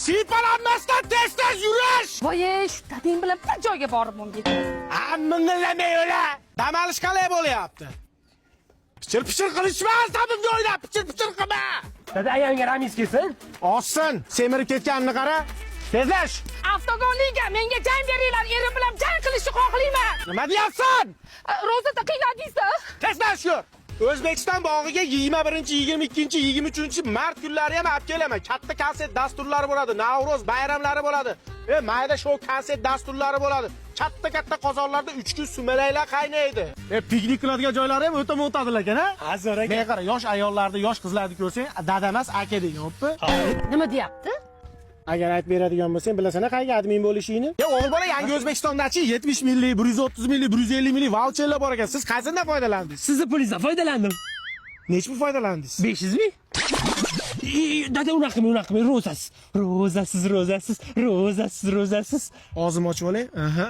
Siypalanmasdan tez yurish. Voy, shu dadang bilan bir joyga borib bo'lmaydi. Mingillamay o'la. Dam olish qalay bo'lyapti? Pichir qilishmas, tabimga o'ynab pichir qilma. Dada ayangga Ramiz kelsin. Ossin, semirib ketganini qara. Tezlash. Avtogonliga menga jang beringlar, erim bilan jang qilishni xohlayman. Nima deyapsan? Ro'zada qiynadingizda. Tezlash yur. O'zbekiston bog'iga 21-22-23 mart kunlari ham olib kelaman. Katta konsert dasturlari bo'ladi, Navro'z bayramlari bo'ladi. Mayda show konsert dasturlari bo'ladi. Katta qozonlarda 3 kun sumalaklar qaynaydi. Piknik qiladigan joylari ham o'ta mo'tadilar ekan, ha? Hazır aka. Men qara, yosh ayollarni, yosh qizlarni ko'rsang, dada emas, aka degan, o'ppi. Nima deyapti? Agar aytib beradigan bo'lsang, bilasan qayga admin bo'lishingni? O'g'il bola yangi O'zbekistondachi 70 millik, 130 millik, 150 millik voucherlar bor ekan. Siz qaysidan foydalandingiz? Sizni pulingizdan foydalandim. Nechta foydalandingiz? 500 ming. Dada unaqami, ro'zasiz. Og'zim ochib olay. Aha.